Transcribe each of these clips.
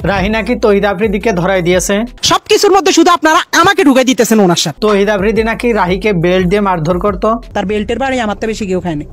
রাহি নাকি তহিদ আফ্রিদিকে ধরাই দিয়েছে। সবকিছুর মধ্যে শুধু আপনারা আমাকে ঢুকাই দিতেছেন ওনার সাথে। তহিদ আফ্রিদি নাকি রাহিকে বেল্ট দিয়ে মারধর করতো। তার বেল্টের বাড়ি আমার তো বেশি কেউ খায়নি।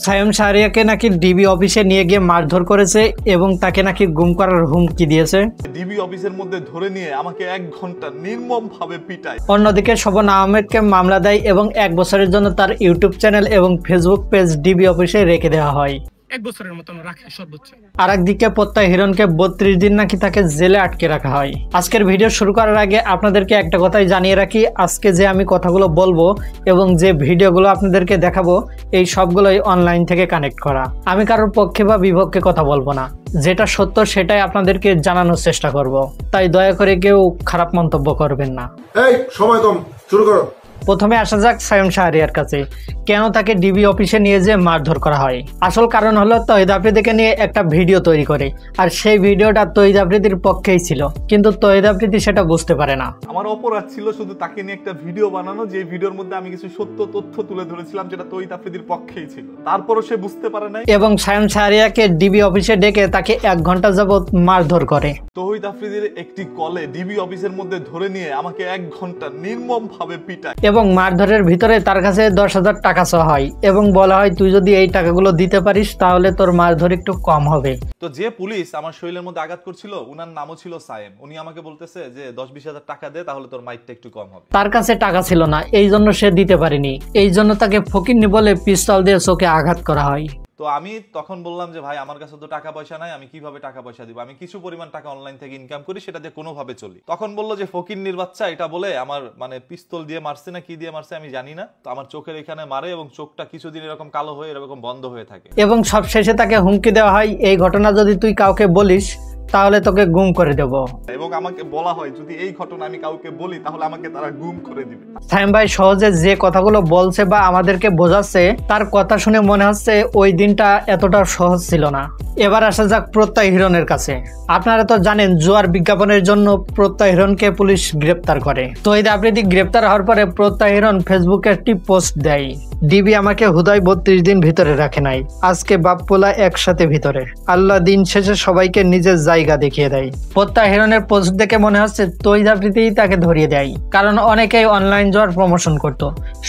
সায়ম শাহরিয়ারকে নাকি ডিবি অফিসে নিয়ে গিয়ে মারধর করেছে এবং তাকে নাকি গুম করার হুমকি দিয়েছে। ডিবি অফিসের মধ্যে ধরে নিয়ে আমাকে 1 ঘন্টা নির্মমভাবে পিটায়। অন্যদিকে শোভন আহমেদকে মামলা দেয় এবং 1 বছরের জন্য তার ইউটিউব চ্যানেল এবং ফেসবুক পেজ ডিবি অফিসে রেখে দেওয়া হয়। 1 বছরের মতন রাখে সর্বোচ্চ। আর একদিকে প্রত্যয় হিরণকে 32 দিন নাকি তাকে জেলে আটকে রাখা হয়। আজকের ভিডিও শুরু করার আগে আপনাদেরকে একটা কথাই জানিয়ে রাখি, আজকে যে আমি কথাগুলো বলবো এবং যে ভিডিওগুলো আপনাদেরকে দেখাবো এই সবগুলোই অনলাইন থেকে কানেক্ট করা। আমি কারোর পক্ষে বা বিপক্ষে কথা বলবো না, যেটা সত্য সেটাই আপনাদেরকে জানানোর চেষ্টা করব। তাই দয়া করে কেউ খারাপ মন্তব্য করবেন না। এই সময় কম, শুরু করো। প্রথমে আসা যাক সায়ম শাহরিয়ার কাছে। কেন তাকে ডিবি অফিসে নিয়ে যে মারধর করা হয়? আসল কারণ হলো তহিদ আফ্রিদিকে নিয়ে একটা ভিডিও তৈরি করে, আর সেই ভিডিওটা তহিদ আফ্রিদির পক্ষেই ছিল, কিন্তু তহিদ আফ্রিদি সেটা বুঝতে পারে না। আমার অপরাধ ছিল শুধু তাকে নিয়ে একটা ভিডিও বানানো, যে ভিডিওর মধ্যে আমি কিছু সত্য তথ্য তুলে ধরেছিলাম যেটা তহিদ আফ্রিদির পক্ষেই ছিল। তারপরও সে বুঝতে পারে নাই এবং সায়ম শাহরিয়ারকে ডিবি অফিসে ডেকে তাকে 1 ঘন্টা যাবত মারধর করে। তহিদ আফ্রিদির একটি কলে ডিবি অফিসের মধ্যে ধরে নিয়ে আমাকে 1 ঘন্টা নির্মমভাবে পিটায় এবং মারধরের ভিতরে তার কাছে 10,000 টাকা চাওয়া হয় এবং বলা হয় তুই যদি এই টাকাগুলো দিতে পারিস তাহলে তোর মারধর একটু কম হবে। তো যে পুলিশ আমার শরীরের মধ্যে আঘাত করছিল উনার নামও ছিল সায়েম। উনি আমাকে বলতেছে যে 10-20 হাজার টাকা দে তাহলে তোর মাইরটা একটু কম হবে। তার কাছে টাকা ছিল না, এই জন্য সে দিতে পারেনি। এই জন্য তাকে ফকিন্নি বলে পিস্তল দিয়ে চোখে আঘাত করা হয়। তো আমি তখন বললাম যে ভাই আমার কাছে তো টাকা পয়সা নাই, আমি কিভাবে টাকা পয়সা দিব? আমি কিছু পরিমাণ টাকা অনলাইন থেকে ইনকাম করি, সেটা দিয়ে কোনোভাবে চলি। তখন বললো যে ফকিন্নির বাচ্চা এটা বলে আমার পিস্তল দিয়ে মারছে না কি দিয়ে মারছে আমি জানি না, তো আমার চোখের এখানে মারে এবং চোখটা কিছুদিন এরকম কালো হয়ে এরকম বন্ধ হয়ে থাকে। এবং সবশেষে তাকে হুমকি দেওয়া হয় এই ঘটনা যদি তুই কাউকে বলিস তাহলে তোকে গুম করে দেব। এবং আমাকে বলা হয় যদি এই ঘটনা আমি কাউকে বলি তাহলে আমাকে তারা গুম করে দিবে। সায়েম ভাই সহজে যে কথাগুলো বলছে বা আমাদেরকে বোঝাচ্ছে, তার কথা শুনে মনে হচ্ছে ওই দিনটা এতটা সহজ ছিল না। এবার আসা যাক প্রত্যয় হিরণের কাছে। আপনারা তো জানেন জুয়ার বিজ্ঞাপনের জন্য প্রত্যয় হিরণকে পুলিশ গ্রেপ্তার করে। তহিদ আফ্রিদি গ্রেপ্তার হওয়ার পরে প্রত্যয় হিরণ ফেসবুকে একটি পোস্ট দেয়, ডিবি আমাকে হুদায় 32 দিন ভিতরে রাখে নাই, আজকে বাপ পোলা একসাথে ভিতরে, আল্লাহ দিন শেষে সবাইকে নিজের জায়গা দেখিয়ে দেয়। প্রত্যয় হিরণের পোস্ট দেখে মনে হচ্ছে তহিদ আফ্রিদি তাকে ধরিয়ে দেয়, কারণ অনেকেই অনলাইন জুয়ার প্রমোশন করত।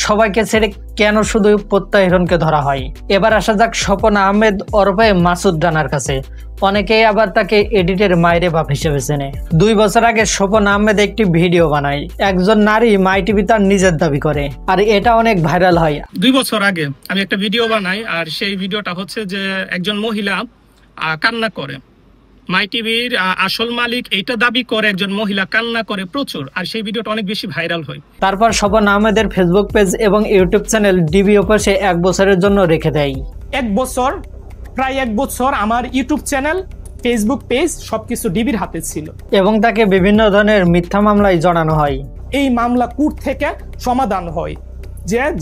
সবাইকে ছেড়ে কেন শুধু প্রত্যয় হিরণকে ধরা হয়? এবার আসা যাক স্বপন আহমেদ ওরফে মাসুদ রানার কাছে। অনেকেই আবার তাকে এডিটের মায়েরে বাপ হিসেবে চেনে। 2 বছর আগে স্বপন আহমেদ একটি ভিডিও বানায়, একজন নারী মাই টিভি তার নিজের দাবি করে, আর এটা অনেক ভাইরাল হয়। 2 বছর আগে আমি একটা ভিডিও বানাই, আর সেই ভিডিওটা হচ্ছে যে একজন মহিলা কান্না করে। মাই টিভির আসল মালিক এইটা দাবি করে, একজন মহিলা কান্না করে প্রচুর, আর সেই ভিডিওটা অনেক বেশি ভাইরাল হয়। তারপর স্বপন আহমেদের ফেসবুক পেজ এবং ইউটিউব চ্যানেল ডিবি অফিসে 1 বছরের জন্য রেখে দেয়। 1 বছর, প্রায় 1 বছর আমার ইউটিউব চ্যানেল, ফেসবুক পেজ সবকিছু ডিবির হাতে ছিল এবং তাকে বিভিন্ন ধরনের মিথ্যা মামলায় জড়ানো হয়। এই মামলা কোর্ট থেকে সমাধান হয়,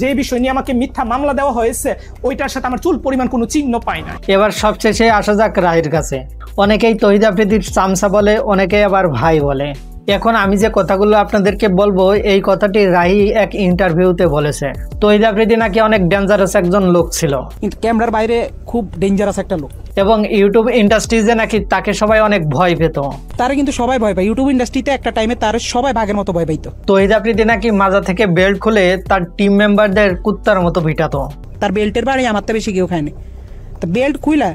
যে বিষয় নিয়ে আমাকে মিথ্যা মামলা দেওয়া হয়েছে ওইটার সাথে আমার চুল পরিমাণ কোনো চিহ্ন পায় না। এবার সবশেষে আসা যাক রাহির কাছে। অনেকেই তহিদ আফ্রিদির চামচা বলে, অনেকেই আবার ভাই বলে। এখন আমি যে কথাগুলো আপনাদেরকে বলবো এই কথাটি রাহি এক ইন্টারভিউতে বলেছে। তহিদ আফ্রিদি নাকি অনেক ডেঞ্জারাস একজন লোক ছিল, কিন্তু ক্যামেরার বাইরে খুব ডেঞ্জারাস একটা লোক। এবং ইউটিউব ইন্ডাস্ট্রিজে নাকি তাকে সবাই অনেক ভয় পেত। তারা কিন্তু সবাই ভয় পায় ইউটিউব ইন্ডাস্ট্রিতে, একটা টাইমে তার সবাই ভাগের মতো ভয় পাইতো। তহিদ আফ্রিদি নাকি মাজা থেকে বেল্ট খুলে তার টিম মেম্বারদের কুত্তার মতো পিটাতো। তার বেল্টের বাড়ি আমার তো বেশি কেউ খায়নি, তো বেল্ট খুইলা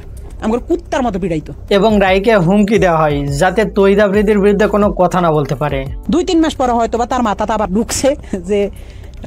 আমার কুত্তার মতো পিটাইতো। এবং রাইকে হুমকি দেওয়া হয় যাতে তহিদ আফ্রিদির বিরুদ্ধে কোনো কথা না বলতে পারে। 2-3 মাস পরে হয়তো বা তার মাথাতে আবার ঢুকছে যে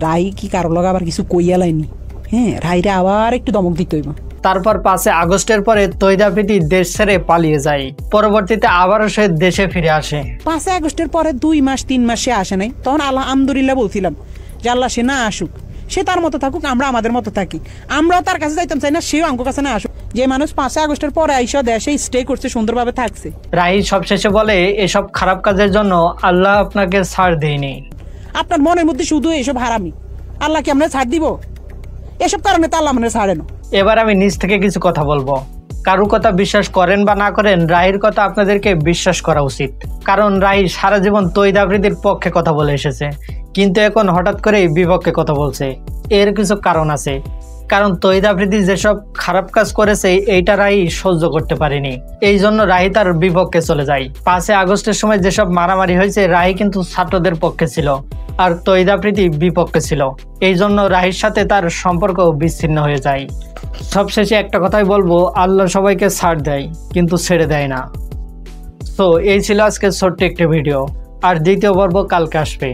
রাই কি কারো লগা আবার কিছু কইয়া লাইনি, হ্যাঁ রাইরে আবার একটু দমক দিতে হইব। তারপর 5 আগস্টের পরে তহিদ আফ্রিদি দেশ ছেড়ে পালিয়ে যায়। পরবর্তীতে আবারও সে দেশে ফিরে আসে। 5 আগস্টের পরে 2 মাস 3 মাস সে আসে নাই। তখন আলহামদুলিল্লাহ বলছিলাম যে আল্লাহ সে না আসুক, সে তার মতো থাকুক, আমরা আমাদের মতো থাকি। আমরাও তার কাছে যাইতাম চাই না, সেও আমার কাছে না আসুক। যে মানুষ 5 আগস্টের পরে আইসা দেশে স্টে করছে, সুন্দরভাবে থাকছে। রাহি সবশেষে বলে এসব খারাপ কাজের জন্য আল্লাহ আপনাকে ছাড় দেয়নি। আপনার মনের মধ্যে শুধু এসব হারামি, আল্লাহ কি আমরা ছাড় দিব? এসব কারণে তো আল্লাহ মানে ছাড়ে না। এবার আমি নিজ থেকে কিছু কথা বলবো। কারো কথা বিশ্বাস করেন বা না করেন, রাহির কথা আপনাদেরকে বিশ্বাস করা উচিত। কারণ রাহি সারা জীবন তহিদ আফ্রিদির পক্ষে কথা বলে এসেছে, কিন্তু এখন হঠাৎ করে বিপক্ষে কথা বলছে। এর কিছু কারণ আছে। কারণ তহিদ আফ্রিদি যেসব খারাপ কাজ করেছে এইটা রাহি সহ্য করতে পারেনি, এই জন্য রাহি তার বিপক্ষে চলে যায়। 5 আগস্টের সময় যেসব মারামারি হয়েছে রাহি কিন্তু ছাত্রদের পক্ষে ছিল আর তহিদ আফ্রিদি বিপক্ষে ছিল, এই জন্য রাহির সাথে তার সম্পর্ক বিচ্ছিন্ন হয়ে যায়। সবশেষে একটা কথাই বলবো, আল্লাহ সবাইকে ছাড় দেয় কিন্তু ছেড়ে দেয় না। তো এই ছিল আজকে ছোট্ট একটি ভিডিও, আর দ্বিতীয় পর্ব কালকে আসবে।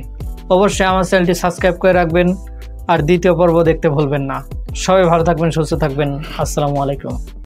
অবশ্যই আমার চ্যানেলটি সাবস্ক্রাইব করে রাখবেন আর দ্বিতীয় পর্ব দেখতে ভুলবেন না। সবাই ভালো থাকবেন, সুস্থ থাকবেন। আসসালামু আলাইকুম।